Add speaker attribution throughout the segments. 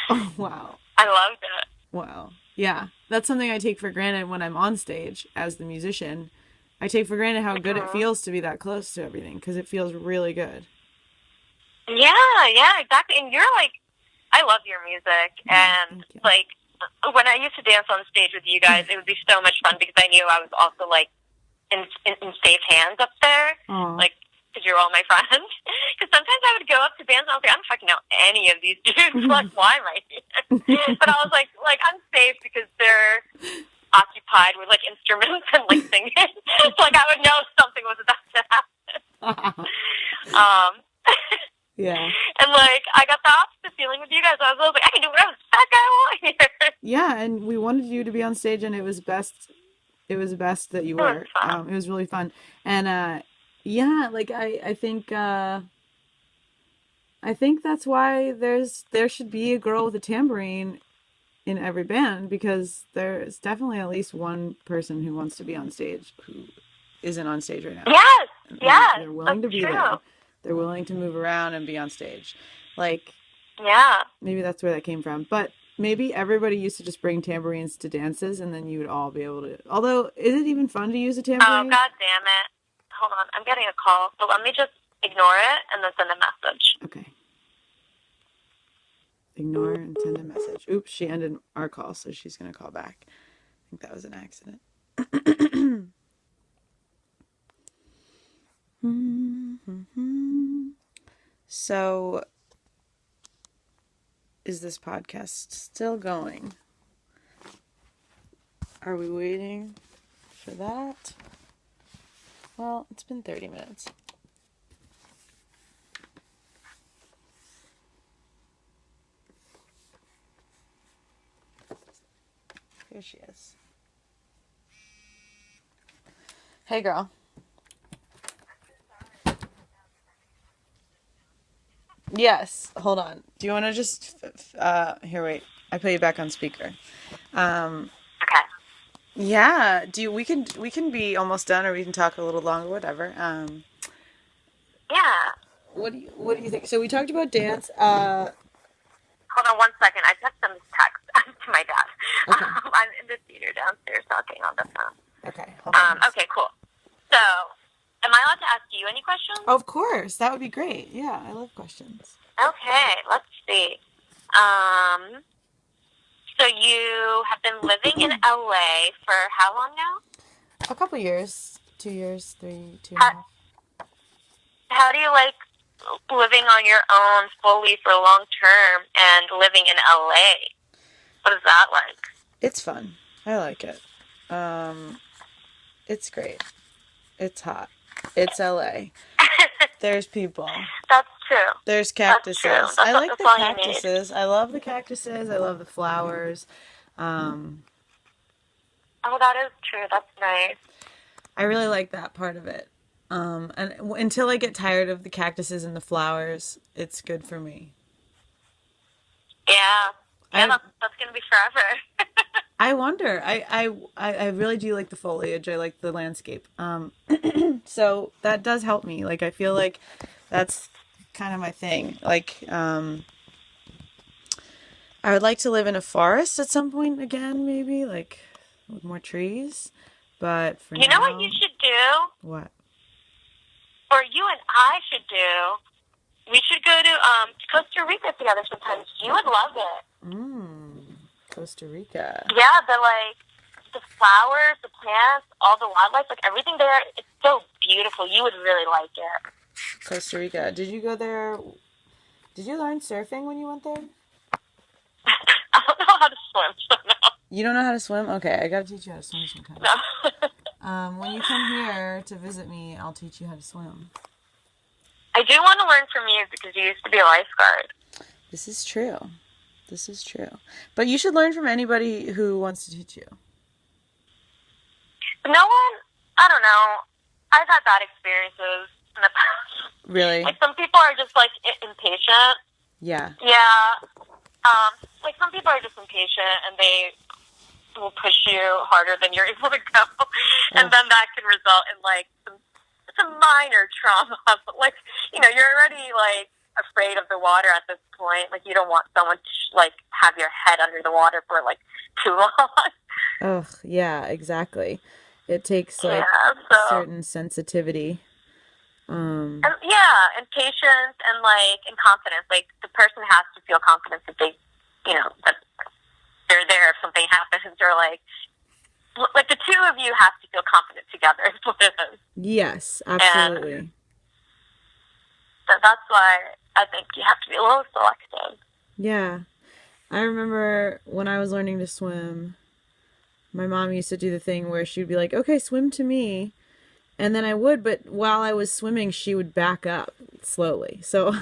Speaker 1: Oh, wow.
Speaker 2: I loved it.
Speaker 1: Wow. Yeah. That's something I take for granted when I'm on stage as the musician. I take for granted how good it
Speaker 2: Hmm.
Speaker 1: feels to be that close to everything because it feels really good.
Speaker 2: Yeah, yeah, exactly. And you're like, I love your music,
Speaker 1: Oh,
Speaker 2: and
Speaker 1: thank you.
Speaker 2: like when I used to dance on stage with you guys, it would be so much fun because I knew I was also like in safe hands up there,
Speaker 1: Oh.
Speaker 2: like because you're all my friends. Because sometimes I would go up to bands and I was like, I don't fucking know any of these dudes. Like, why am I here? But I was like I'm safe because they're occupied with like instruments and like singing. So like I would know something was about to happen. Um,
Speaker 1: Yeah.
Speaker 2: and like I got the opposite feeling with you guys. I was like, I can do whatever the fuck I want here.
Speaker 1: Yeah, and we wanted you to be on stage and it was best that you
Speaker 2: It was
Speaker 1: were.
Speaker 2: fun.
Speaker 1: It was really fun. And yeah, like I think that's why there should be a girl with a tambourine in every band because there's definitely at least one person who wants to be on stage who isn't on stage right now.
Speaker 2: Yes,
Speaker 1: And
Speaker 2: yes,
Speaker 1: they're willing
Speaker 2: that's
Speaker 1: to be
Speaker 2: true.
Speaker 1: there. They're willing to move around and be on stage. Like
Speaker 2: Yeah.
Speaker 1: maybe that's where that came from. But maybe everybody used to just bring tambourines to dances and then you would all be able to. Although, is it even fun to use a
Speaker 2: Oh,
Speaker 1: tambourine?
Speaker 2: god damn it. Hold on, I'm getting a call, so let me just ignore it and then send a message.
Speaker 1: Okay. Ignore and send a message. Oops, she ended our call, so she's going to call back. I think that was an accident. So, is this podcast still going? Are we waiting for that? Well, it's been 30 minutes. Here she is. Hey, girl. Yes. Hold on. Do you want to just here? Wait. I put you back on speaker. Um,
Speaker 2: Okay.
Speaker 1: yeah. We can be almost done, or we can talk a little longer, whatever.
Speaker 2: Yeah.
Speaker 1: What do you think? So we talked about dance.
Speaker 2: Hold on 1 second. I just sent this text to my dad.
Speaker 1: Okay.
Speaker 2: I'm in the theater downstairs talking on the phone.
Speaker 1: Okay. Hold on.
Speaker 2: Okay, cool. So, am I allowed to ask you any questions?
Speaker 1: Of course, that would be great. Yeah, I love questions.
Speaker 2: Okay, let's see. Um, so you have been living in LA for how long now?
Speaker 1: A couple years, 2 years, three, two and a
Speaker 2: How,
Speaker 1: half.
Speaker 2: how do you like living on your own fully for long term and living in LA? What is that like?
Speaker 1: It's fun. I like it. It's great. It's hot. It's LA. There's people.
Speaker 2: That's true.
Speaker 1: There's
Speaker 2: That's true.
Speaker 1: cactuses. I like
Speaker 2: That's
Speaker 1: the
Speaker 2: all you need.
Speaker 1: cactuses. I love the cactuses. I love the flowers.
Speaker 2: Oh, that is true. That's nice.
Speaker 1: I really like that part of it. And until I get tired of the cactuses and the flowers, it's good for me.
Speaker 2: Yeah. Yeah,
Speaker 1: I
Speaker 2: that's gonna be forever.
Speaker 1: I wonder. I really do like the foliage. I like the landscape. So that does help me. Like I feel like that's kind of my thing. Like I would like to live in a forest at some point again, maybe like with more trees. But for
Speaker 2: You know what you
Speaker 1: now,
Speaker 2: should do?
Speaker 1: what?
Speaker 2: Or you and I should do? We should go to Costa Rica together sometimes. You would love it.
Speaker 1: Mm, Costa Rica.
Speaker 2: Yeah, the flowers, the plants, all the wildlife, like everything there, it's so beautiful. You would really like it.
Speaker 1: Costa Rica. Did you go there? Did you learn surfing when you went there?
Speaker 2: I don't know how to swim, so no.
Speaker 1: You don't know how to swim? Okay, I gotta teach you how to swim sometime.
Speaker 2: No.
Speaker 1: When you come here to visit me, I'll teach you how to swim.
Speaker 2: I do want to learn from you because you used to be a lifeguard.
Speaker 1: This is true. This is true. But you should learn from anybody who wants to teach you.
Speaker 2: But no one, I don't know. I've had bad experiences in the past.
Speaker 1: Really?
Speaker 2: Like some people are just like impatient.
Speaker 1: Yeah.
Speaker 2: Yeah. Like some people are just impatient and they will push you harder than you're able to go, and
Speaker 1: Oh.
Speaker 2: then that can result in like some minor trauma. But like you're already like afraid of the water at this point. Like you don't want someone like have your head under the water for like too long.
Speaker 1: Ugh, yeah, exactly. It takes like
Speaker 2: Yeah,
Speaker 1: a
Speaker 2: so
Speaker 1: certain sensitivity.
Speaker 2: and patience and confidence. Like the person has to feel confident that they, that they're there if something happens, or like the two of you have to feel confident together. Is what it is.
Speaker 1: Yes,
Speaker 2: And
Speaker 1: absolutely.
Speaker 2: that's why I think you have to be a little selective.
Speaker 1: Yeah. I remember when I was learning to swim, my mom used to do the thing where she'd be like, okay, swim to me. And then I would, but while I was swimming, she would back up slowly. So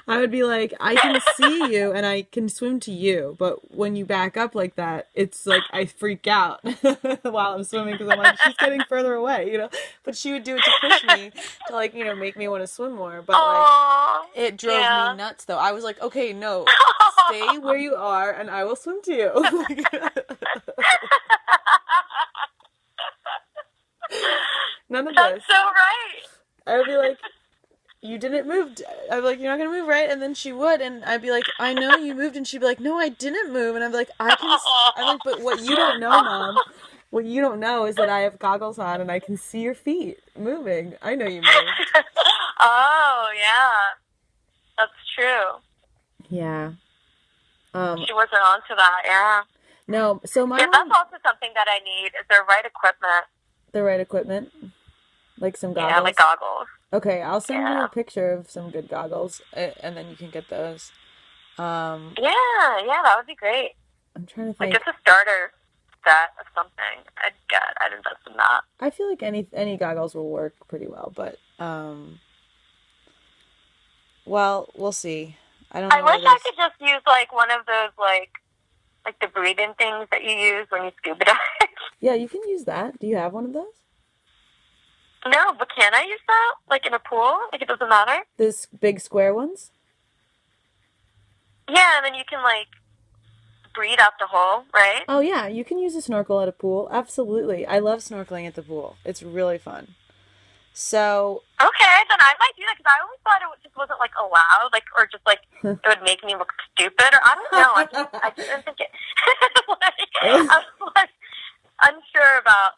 Speaker 1: I would be like, I can see you and I can swim to you. But when you back up like that, it's like I freak out while I'm swimming because I'm like, she's getting further away. But she would do it to push me to make me want to swim more. But it drove me nuts though. I was like, okay, no, stay where you are and I will swim to you. None of
Speaker 2: That's
Speaker 1: this.
Speaker 2: so right.
Speaker 1: I would be like, you didn't move. I'd be like, you're not going to move, right? And then she would, and I'd be like, I know you moved, and she'd be like, no, I didn't move. And I'd be like, I'm like, but what you don't know, Mom, what you don't know is that I have goggles on, and I can see your feet moving. I know you moved.
Speaker 2: Oh, yeah. That's true.
Speaker 1: Yeah.
Speaker 2: She wasn't onto that, yeah.
Speaker 1: No, so my mom...
Speaker 2: that's also something that I need, is the right equipment.
Speaker 1: The right equipment? Like some goggles?
Speaker 2: Yeah, like goggles.
Speaker 1: Okay, I'll send you a picture of some good goggles, and then you can get those.
Speaker 2: Yeah, that would be great.
Speaker 1: I'm trying to think.
Speaker 2: Like just a starter set of something I'd invest in that.
Speaker 1: I feel like any goggles will work pretty well, but, well, we'll see. I don't know.
Speaker 2: I wish I could just use, like, one of those, like the breathing things that you use when you scuba dive.
Speaker 1: Yeah, you can use that. Do you have one of those?
Speaker 2: No, but can I use that? Like in a pool? Like it doesn't matter?
Speaker 1: Those big square ones?
Speaker 2: Yeah, and then you can breathe out the hole, right?
Speaker 1: Oh yeah, you can use a snorkel at a pool. Absolutely. I love snorkeling at the pool. It's really fun. So... Okay,
Speaker 2: then I might do that because I always thought it just wasn't allowed, or just it would make me look stupid, or I don't know. I didn't think it. I'm unsure about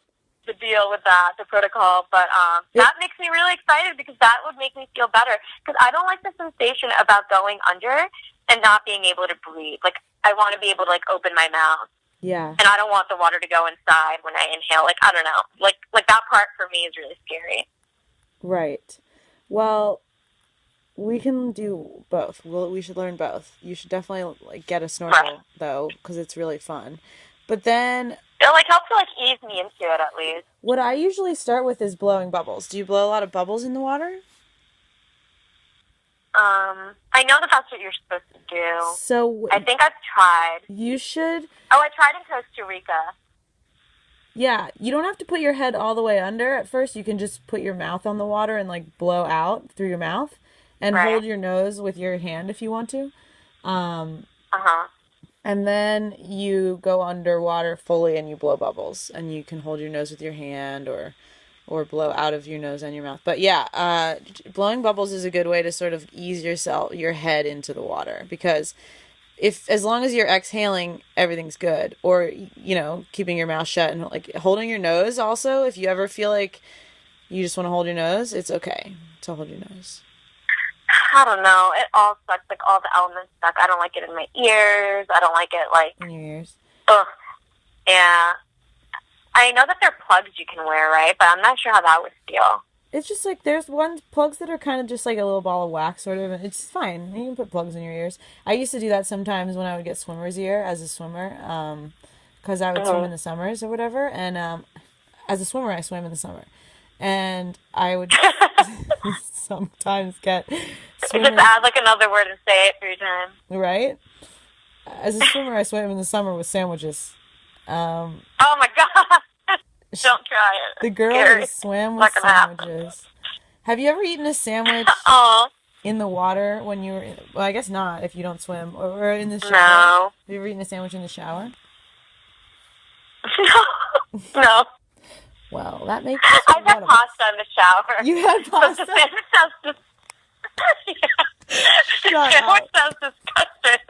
Speaker 2: the deal with that, the protocol, but that makes me really excited because that would make me feel better. Because I don't like the sensation about going under and not being able to breathe. I want to be able to open my mouth.
Speaker 1: Yeah.
Speaker 2: And I don't want the water to go inside when I inhale. I don't know. Like that part for me is really scary.
Speaker 1: Right. Well, we can do both. We should learn both. You should definitely get a snorkel though, because it's really fun. But then
Speaker 2: it helps to ease me into it at least.
Speaker 1: What I usually start with is blowing bubbles. Do you blow a lot of bubbles in the water?
Speaker 2: I know that's what you're supposed to do.
Speaker 1: So
Speaker 2: I think I've tried.
Speaker 1: You should.
Speaker 2: Oh, I tried in Costa Rica.
Speaker 1: Yeah, you don't have to put your head all the way under at first. You can just put your mouth on the water and blow out through your mouth and hold your nose with your hand if you want to. And then you go underwater fully and you blow bubbles, and you can hold your nose with your hand or blow out of your nose and your mouth. But yeah, blowing bubbles is a good way to sort of ease your head into the water, because as long as you're exhaling, everything's good. Or, keeping your mouth shut and holding your nose also. If you ever feel like you just want to hold your nose, it's okay to hold your nose.
Speaker 2: I don't know. It all sucks. All the elements suck. I don't like it in my ears. I don't like it
Speaker 1: in your ears.
Speaker 2: Ugh. Yeah. I know that there are plugs you can wear, right? But I'm not sure how that would feel.
Speaker 1: It's just there's plugs that are kind of just a little ball of wax, sort of. It's fine. You can put plugs in your ears. I used to do that sometimes when I would get swimmer's ear as a swimmer, because I would swim in the summers or whatever. And as a swimmer, I swam in the summer. And I would sometimes get
Speaker 2: swimmer's... Just add another word and say it 3 times.
Speaker 1: Right? As a swimmer, I swam in the summer with sandwiches.
Speaker 2: Oh my God. Don't try it.
Speaker 1: The girls swam with sandwiches. Have you ever eaten a sandwich in the water when you were... Well, I guess not if you don't swim. Or in the shower?
Speaker 2: No.
Speaker 1: Have you ever eaten a sandwich in the shower?
Speaker 2: No.
Speaker 1: Well, that makes...
Speaker 2: I've had pasta in the shower.
Speaker 1: You had pasta?
Speaker 2: The sandwich sounds
Speaker 1: Shut
Speaker 2: up. Sounds disgusting.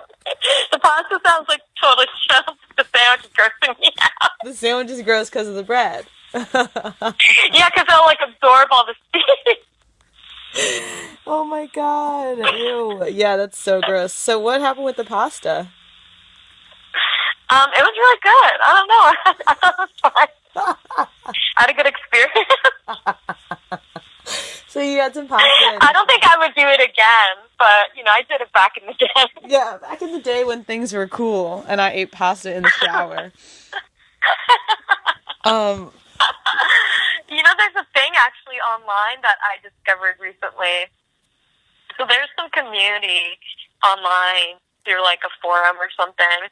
Speaker 2: The pasta sounds like totally chill. The sandwich is grossing me out.
Speaker 1: The sandwich is gross because of the bread.
Speaker 2: Yeah, because it'll like absorb all the steam.
Speaker 1: Oh my god. Ew. Yeah, that's so gross. So what happened with the pasta?
Speaker 2: It was really good. I don't know. I thought it was fine. I had a good experience.
Speaker 1: So you had some pasta.
Speaker 2: I don't think I would do it again, but, you know, I did it back in the day.
Speaker 1: Yeah, back in the day when things were cool and I ate pasta in the shower.
Speaker 2: You know, there's a thing actually online that I discovered recently. So there's some community online through like a forum or something,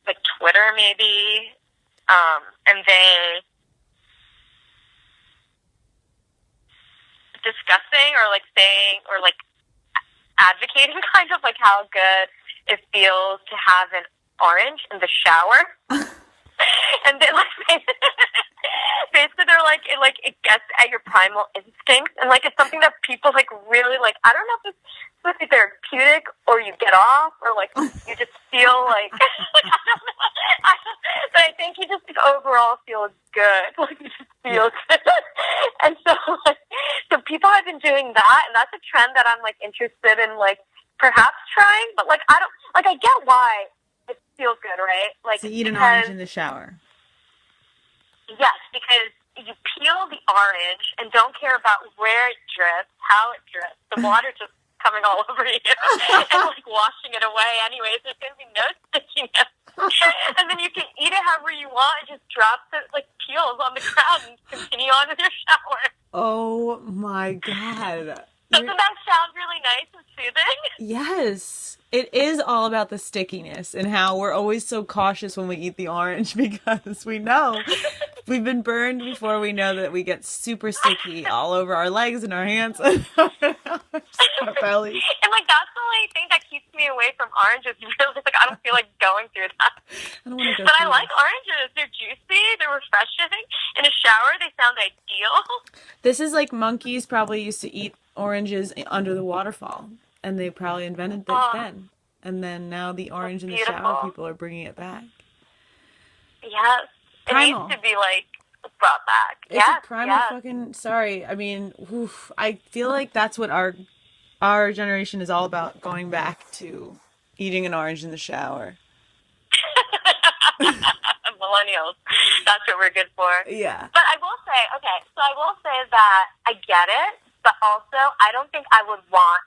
Speaker 2: like Twitter maybe, and they discussing or like saying or like advocating kind of like how good it feels to have an orange in the shower. And then like basically they're like it gets at your primal instincts, and like it's something that people like really like. I don't know if it's supposed to be therapeutic or you get off or like you just feel like I don't know. But I think you just like, overall feel good. Like you just feel good. And so people have been doing that, and that's a trend that I'm like interested in like perhaps trying. But like I don't like I get why it feels good, right? Like
Speaker 1: to eat an orange in the shower.
Speaker 2: Yes, because you peel the orange and don't care about where it drips, how it drips. The water just coming all over you and like washing it away anyways. There's going to be no stickiness. And then you can eat it however you want. It just drops it, like peels on the ground and continue on with your shower.
Speaker 1: Oh my god.
Speaker 2: Doesn't that sound really nice and soothing?
Speaker 1: Yes. It is all about the stickiness and how we're always so cautious when we eat the orange because we know we've been burned before. We know that we get super sticky all over our legs and our hands and our bellies.
Speaker 2: And like that's the only thing that keeps me away from oranges. Really, like I don't feel like going through that.
Speaker 1: I don't want to go
Speaker 2: but
Speaker 1: through
Speaker 2: I like oranges. They're juicy. They're refreshing. In a shower, they sound ideal.
Speaker 1: This is like monkeys probably used to eat oranges under the waterfall. And they probably invented it then. And then now the orange in the shower, people are bringing it back.
Speaker 2: Yes.
Speaker 1: Primal.
Speaker 2: It needs to be, like, brought back.
Speaker 1: It's a primal fucking... Sorry. I mean, I feel like that's what our generation is all about, going back to eating an orange in the shower.
Speaker 2: Millennials. That's what we're good for.
Speaker 1: Yeah.
Speaker 2: But I will say that I get it, but also I don't think I would want...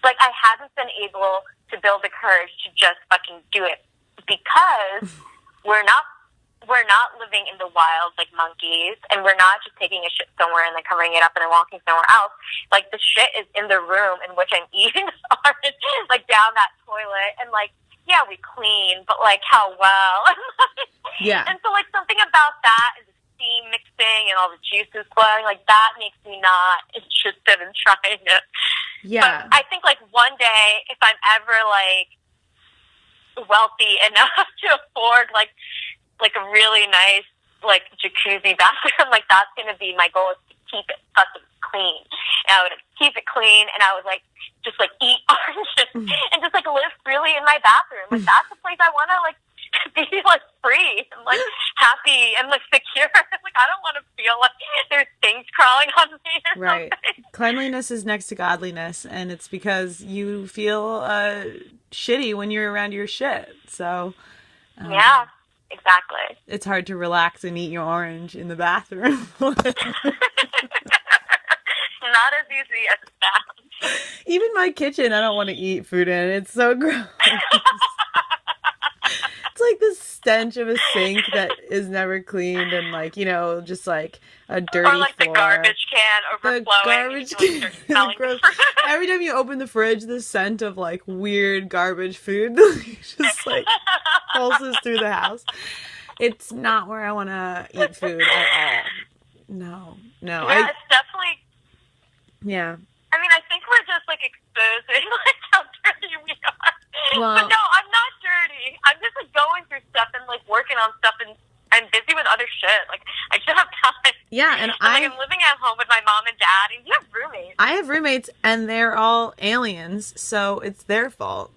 Speaker 2: Like, I haven't been able to build the courage to just fucking do it because we're not living in the wild like monkeys, and we're not just taking a shit somewhere and then covering it up and then walking somewhere else. Like, the shit is in the room in which I'm eating this orange, like, down that toilet, and, like, yeah, we clean, but, like, how well?
Speaker 1: Yeah.
Speaker 2: And so, like, something about that is steam mixing and all the juices flowing, like, that makes me not interested in trying it.
Speaker 1: Yeah.
Speaker 2: But I think, like, one day, if I'm ever, like, wealthy enough to afford, like a really nice, like, jacuzzi bathroom, like, that's going to be my goal, is to keep it fucking clean. And I would keep it clean, and I would, like, just, like, eat oranges and just, like, live freely in my bathroom. Like, that's the place I want to, like, be, like, free and, like, happy and, like, secure. Like, I don't want to feel like there's things crawling on me or
Speaker 1: right.
Speaker 2: something. Cleanliness
Speaker 1: is next to godliness, and it's because you feel shitty when you're around your shit. So,
Speaker 2: yeah, exactly.
Speaker 1: It's hard to relax and eat your orange in the bathroom.
Speaker 2: Not as easy as it sounds.
Speaker 1: Even my kitchen, I don't want to eat food in. It's so gross. It's like the stench of a sink that is never cleaned, and like, you know, just like a dirty
Speaker 2: or like
Speaker 1: floor.
Speaker 2: The garbage can overflowing.
Speaker 1: The garbage can is gross. Every time you open the fridge, the scent of like weird garbage food just like pulses through the house. It's not where I want to eat food at all. No.
Speaker 2: Yeah, it's definitely.
Speaker 1: Yeah.
Speaker 2: I mean, I think we're just like exposing like how dirty we are.
Speaker 1: Well,
Speaker 2: but no, I'm not dirty. I'm just like going through stuff and like working on stuff, and I'm busy with other shit. Like I should have time.
Speaker 1: Yeah, and
Speaker 2: I'm living at home with my mom and dad, and you have roommates.
Speaker 1: I have roommates, and they're all aliens, so it's their fault.